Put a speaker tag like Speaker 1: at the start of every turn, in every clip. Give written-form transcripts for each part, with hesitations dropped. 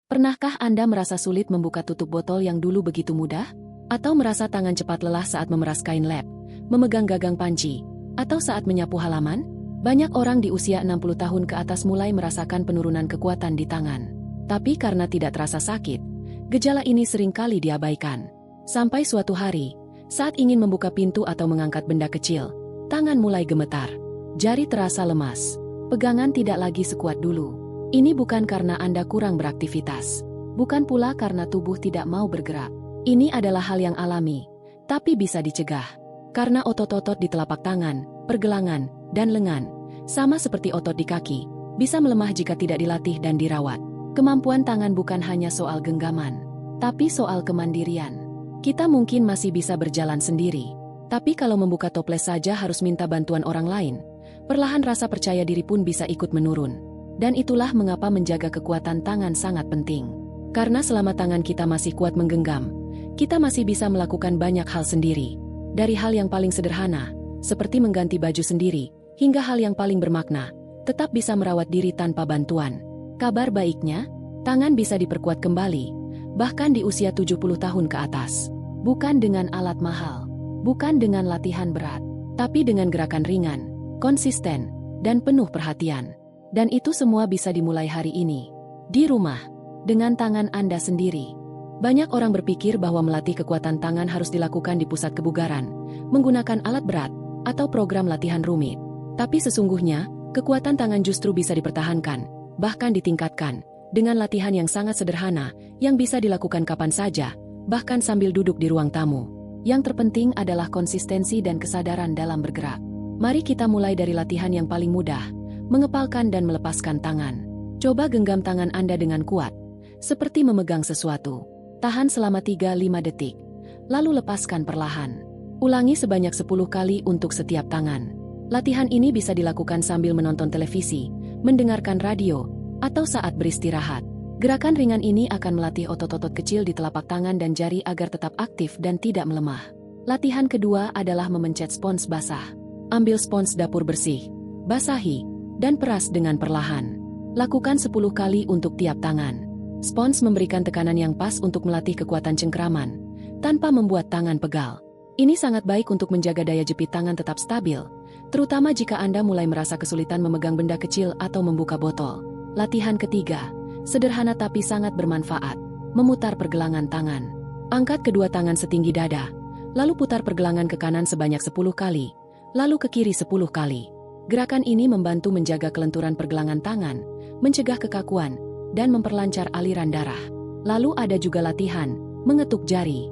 Speaker 1: Pernahkah Anda merasa sulit membuka tutup botol yang dulu begitu mudah? Atau merasa tangan cepat lelah saat memeras kain lap, memegang gagang panci, atau saat menyapu halaman? Banyak orang di usia 60 tahun ke atas mulai merasakan penurunan kekuatan di tangan. Tapi karena tidak terasa sakit, gejala ini seringkali diabaikan. Sampai suatu hari, saat ingin membuka pintu atau mengangkat benda kecil, tangan mulai gemetar. Jari terasa lemas. Pegangan tidak lagi sekuat dulu. Ini bukan karena Anda kurang beraktivitas. Bukan pula karena tubuh tidak mau bergerak. Ini adalah hal yang alami, tapi bisa dicegah. Karena otot-otot di telapak tangan, pergelangan, dan lengan, sama seperti otot di kaki, bisa melemah jika tidak dilatih dan dirawat. Kemampuan tangan bukan hanya soal genggaman, tapi soal kemandirian. Kita mungkin masih bisa berjalan sendiri, tapi kalau membuka toples saja harus minta bantuan orang lain, perlahan rasa percaya diri pun bisa ikut menurun. Dan itulah mengapa menjaga kekuatan tangan sangat penting. Karena selama tangan kita masih kuat menggenggam, kita masih bisa melakukan banyak hal sendiri. Dari hal yang paling sederhana, seperti mengganti baju sendiri, hingga hal yang paling bermakna, tetap bisa merawat diri tanpa bantuan. Kabar baiknya, tangan bisa diperkuat kembali, bahkan di usia 70 tahun ke atas. Bukan dengan alat mahal, bukan dengan latihan berat, tapi dengan gerakan ringan, konsisten, dan penuh perhatian. Dan itu semua bisa dimulai hari ini, di rumah, dengan tangan Anda sendiri. Banyak orang berpikir bahwa melatih kekuatan tangan harus dilakukan di pusat kebugaran, menggunakan alat berat, atau program latihan rumit. Tapi sesungguhnya, kekuatan tangan justru bisa dipertahankan, bahkan ditingkatkan, dengan latihan yang sangat sederhana, yang bisa dilakukan kapan saja, bahkan sambil duduk di ruang tamu. Yang terpenting adalah konsistensi dan kesadaran dalam bergerak. Mari kita mulai dari latihan yang paling mudah, mengepalkan dan melepaskan tangan. Coba genggam tangan Anda dengan kuat, seperti memegang sesuatu. Tahan selama 3-5 detik, lalu lepaskan perlahan. Ulangi sebanyak 10 kali untuk setiap tangan. Latihan ini bisa dilakukan sambil menonton televisi, mendengarkan radio, atau saat beristirahat. Gerakan ringan ini akan melatih otot-otot kecil di telapak tangan dan jari agar tetap aktif dan tidak melemah. Latihan kedua adalah memencet spons basah. Ambil spons dapur bersih, basahi, dan peras dengan perlahan. Lakukan 10 kali untuk tiap tangan. Spons memberikan tekanan yang pas untuk melatih kekuatan cengkeraman, tanpa membuat tangan pegal. Ini sangat baik untuk menjaga daya jepit tangan tetap stabil, terutama jika Anda mulai merasa kesulitan memegang benda kecil atau membuka botol. Latihan ketiga, sederhana tapi sangat bermanfaat, memutar pergelangan tangan. Angkat kedua tangan setinggi dada, lalu putar pergelangan ke kanan sebanyak 10 kali, lalu ke kiri 10 kali. Gerakan ini membantu menjaga kelenturan pergelangan tangan, mencegah kekakuan, dan memperlancar aliran darah. Lalu ada juga latihan, mengetuk jari.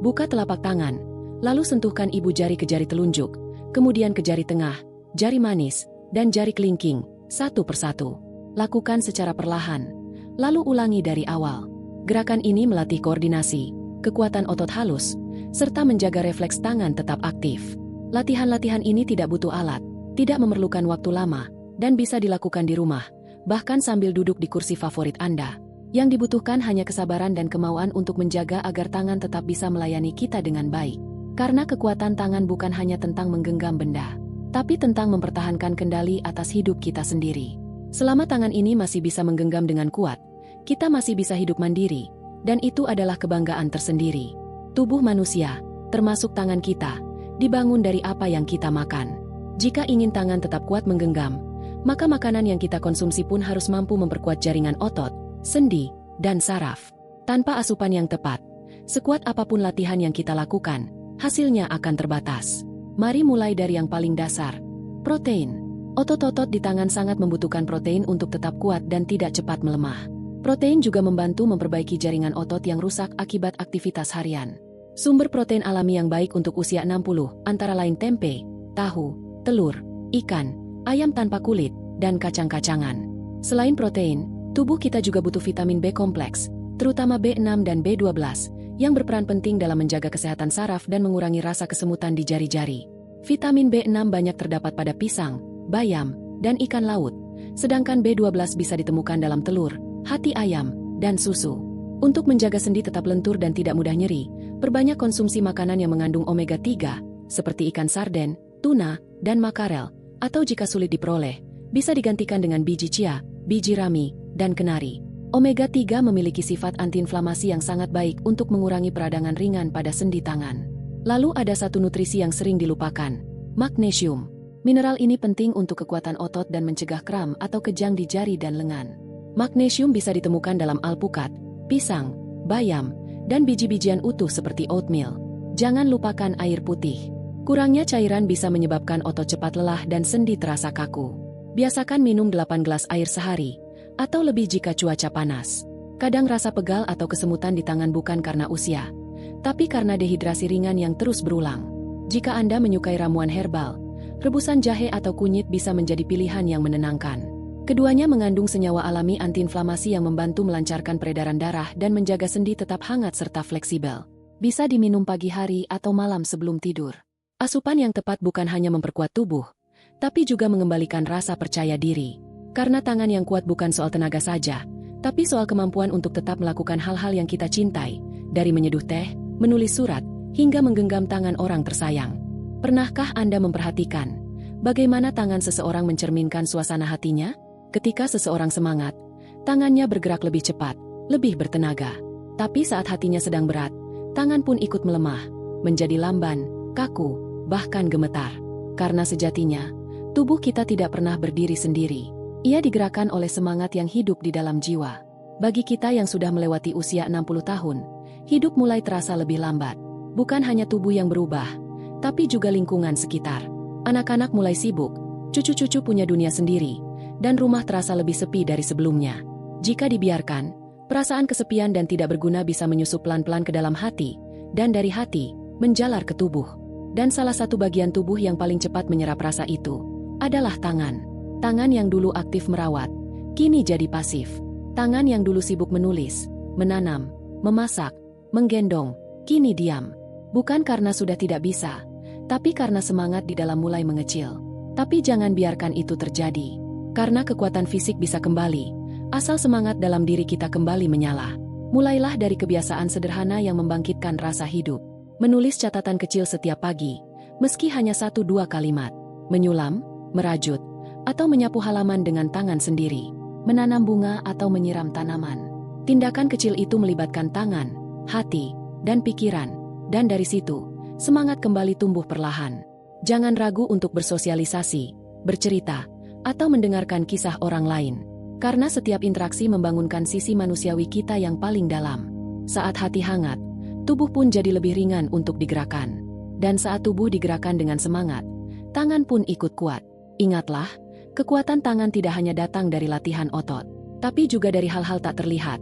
Speaker 1: Buka telapak tangan, lalu sentuhkan ibu jari ke jari telunjuk, kemudian ke jari tengah, jari manis, dan jari kelingking, satu persatu. Lakukan secara perlahan, lalu ulangi dari awal. Gerakan ini melatih koordinasi, kekuatan otot halus, serta menjaga refleks tangan tetap aktif. Latihan-latihan ini tidak butuh alat, tidak memerlukan waktu lama, dan bisa dilakukan di rumah, bahkan sambil duduk di kursi favorit Anda. Yang dibutuhkan hanya kesabaran dan kemauan untuk menjaga agar tangan tetap bisa melayani kita dengan baik. Karena kekuatan tangan bukan hanya tentang menggenggam benda, tapi tentang mempertahankan kendali atas hidup kita sendiri. Selama tangan ini masih bisa menggenggam dengan kuat, kita masih bisa hidup mandiri, dan itu adalah kebanggaan tersendiri. Tubuh manusia, termasuk tangan kita, dibangun dari apa yang kita makan. Jika ingin tangan tetap kuat menggenggam, maka makanan yang kita konsumsi pun harus mampu memperkuat jaringan otot, sendi, dan saraf. Tanpa asupan yang tepat, sekuat apapun latihan yang kita lakukan, hasilnya akan terbatas. Mari mulai dari yang paling dasar, protein. Otot-otot di tangan sangat membutuhkan protein untuk tetap kuat dan tidak cepat melemah. Protein juga membantu memperbaiki jaringan otot yang rusak akibat aktivitas harian. Sumber protein alami yang baik untuk usia 60, antara lain tempe, tahu, telur, ikan, ayam tanpa kulit, dan kacang-kacangan. Selain protein, tubuh kita juga butuh vitamin B kompleks, terutama B6 dan B12, yang berperan penting dalam menjaga kesehatan saraf dan mengurangi rasa kesemutan di jari-jari. Vitamin B6 banyak terdapat pada pisang, bayam, dan ikan laut, sedangkan B12 bisa ditemukan dalam telur, hati ayam, dan susu. Untuk menjaga sendi tetap lentur dan tidak mudah nyeri, perbanyak konsumsi makanan yang mengandung omega 3, seperti ikan sarden, tuna, dan makarel, atau jika sulit diperoleh, bisa digantikan dengan biji chia, biji rami, dan kenari. Omega 3 memiliki sifat antiinflamasi yang sangat baik untuk mengurangi peradangan ringan pada sendi tangan. Lalu ada satu nutrisi yang sering dilupakan, magnesium. Mineral ini penting untuk kekuatan otot dan mencegah kram atau kejang di jari dan lengan. Magnesium bisa ditemukan dalam alpukat, pisang, bayam, dan biji-bijian utuh seperti oatmeal. Jangan lupakan air putih. Kurangnya cairan bisa menyebabkan otot cepat lelah dan sendi terasa kaku. Biasakan minum 8 gelas air sehari, atau lebih jika cuaca panas. Kadang rasa pegal atau kesemutan di tangan bukan karena usia, tapi karena dehidrasi ringan yang terus berulang. Jika Anda menyukai ramuan herbal, rebusan jahe atau kunyit bisa menjadi pilihan yang menenangkan. Keduanya mengandung senyawa alami antiinflamasi yang membantu melancarkan peredaran darah dan menjaga sendi tetap hangat serta fleksibel. Bisa diminum pagi hari atau malam sebelum tidur. Asupan yang tepat bukan hanya memperkuat tubuh, tapi juga mengembalikan rasa percaya diri. Karena tangan yang kuat bukan soal tenaga saja, tapi soal kemampuan untuk tetap melakukan hal-hal yang kita cintai, dari menyeduh teh, menulis surat, hingga menggenggam tangan orang tersayang. Pernahkah Anda memperhatikan bagaimana tangan seseorang mencerminkan suasana hatinya? Ketika seseorang semangat, tangannya bergerak lebih cepat, lebih bertenaga. Tapi saat hatinya sedang berat, tangan pun ikut melemah, menjadi lamban, kaku, bahkan gemetar. Karena sejatinya, tubuh kita tidak pernah berdiri sendiri. Ia digerakkan oleh semangat yang hidup di dalam jiwa. Bagi kita yang sudah melewati usia 60 tahun, hidup mulai terasa lebih lambat. Bukan hanya tubuh yang berubah, tapi juga lingkungan sekitar. Anak-anak mulai sibuk, cucu-cucu punya dunia sendiri, dan rumah terasa lebih sepi dari sebelumnya. Jika dibiarkan, perasaan kesepian dan tidak berguna bisa menyusup pelan-pelan ke dalam hati, dan dari hati, menjalar ke tubuh. Dan salah satu bagian tubuh yang paling cepat menyerap rasa itu adalah tangan. Tangan yang dulu aktif merawat, kini jadi pasif. Tangan yang dulu sibuk menulis, menanam, memasak, menggendong, kini diam. Bukan karena sudah tidak bisa, tapi karena semangat di dalam mulai mengecil. Tapi jangan biarkan itu terjadi. Karena kekuatan fisik bisa kembali, asal semangat dalam diri kita kembali menyala. Mulailah dari kebiasaan sederhana yang membangkitkan rasa hidup. Menulis catatan kecil setiap pagi, meski hanya 1-2 kalimat. Menyulam, merajut, atau menyapu halaman dengan tangan sendiri, menanam bunga atau menyiram tanaman. Tindakan kecil itu melibatkan tangan, hati, dan pikiran, dan dari situ, semangat kembali tumbuh perlahan. Jangan ragu untuk bersosialisasi, bercerita, atau mendengarkan kisah orang lain, karena setiap interaksi membangunkan sisi manusiawi kita yang paling dalam. Saat hati hangat, tubuh pun jadi lebih ringan untuk digerakkan. Dan saat tubuh digerakkan dengan semangat, tangan pun ikut kuat. Ingatlah, kekuatan tangan tidak hanya datang dari latihan otot, tapi juga dari hal-hal tak terlihat.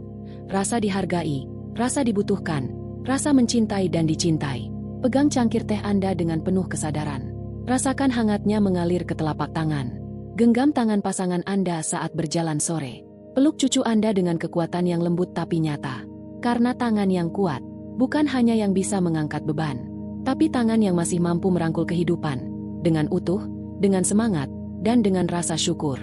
Speaker 1: Rasa dihargai, rasa dibutuhkan, rasa mencintai dan dicintai. Pegang cangkir teh Anda dengan penuh kesadaran. Rasakan hangatnya mengalir ke telapak tangan. Genggam tangan pasangan Anda saat berjalan sore. Peluk cucu Anda dengan kekuatan yang lembut tapi nyata. Karena tangan yang kuat, bukan hanya yang bisa mengangkat beban, tapi tangan yang masih mampu merangkul kehidupan, dengan utuh, dengan semangat, dan dengan rasa syukur.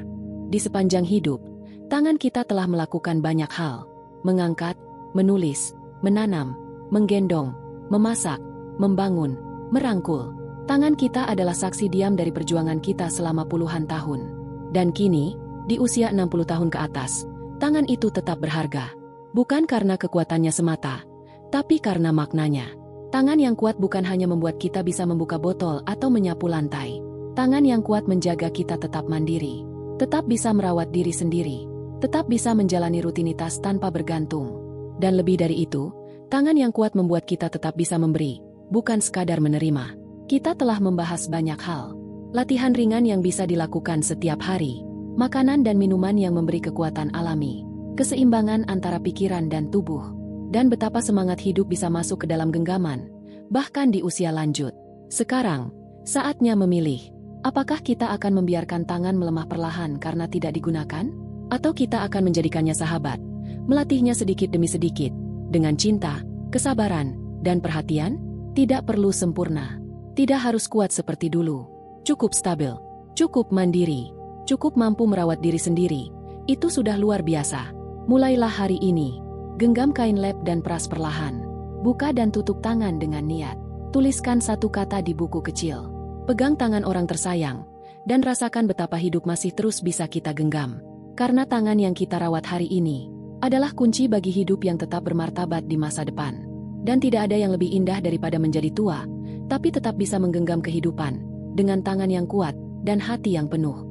Speaker 1: Di sepanjang hidup, tangan kita telah melakukan banyak hal. Mengangkat, menulis, menanam, menggendong, memasak, membangun, merangkul. Tangan kita adalah saksi diam dari perjuangan kita selama puluhan tahun. Dan kini, di usia 60 tahun ke atas, tangan itu tetap berharga. Bukan karena kekuatannya semata, tapi karena maknanya. Tangan yang kuat bukan hanya membuat kita bisa membuka botol atau menyapu lantai. Tangan yang kuat menjaga kita tetap mandiri, tetap bisa merawat diri sendiri, tetap bisa menjalani rutinitas tanpa bergantung. Dan lebih dari itu, tangan yang kuat membuat kita tetap bisa memberi, bukan sekadar menerima. Kita telah membahas banyak hal. Latihan ringan yang bisa dilakukan setiap hari, makanan dan minuman yang memberi kekuatan alami, keseimbangan antara pikiran dan tubuh, dan betapa semangat hidup bisa masuk ke dalam genggaman, bahkan di usia lanjut. Sekarang, saatnya memilih. Apakah kita akan membiarkan tangan melemah perlahan karena tidak digunakan? Atau kita akan menjadikannya sahabat, melatihnya sedikit demi sedikit, dengan cinta, kesabaran, dan perhatian? Tidak perlu sempurna. Tidak harus kuat seperti dulu. Cukup stabil, cukup mandiri, cukup mampu merawat diri sendiri. Itu sudah luar biasa. Mulailah hari ini. Genggam kain lap dan peras perlahan. Buka dan tutup tangan dengan niat. Tuliskan satu kata di buku kecil. Pegang tangan orang tersayang, dan rasakan betapa hidup masih terus bisa kita genggam. Karena tangan yang kita rawat hari ini, adalah kunci bagi hidup yang tetap bermartabat di masa depan. Dan tidak ada yang lebih indah daripada menjadi tua, tapi tetap bisa menggenggam kehidupan dengan tangan yang kuat dan hati yang penuh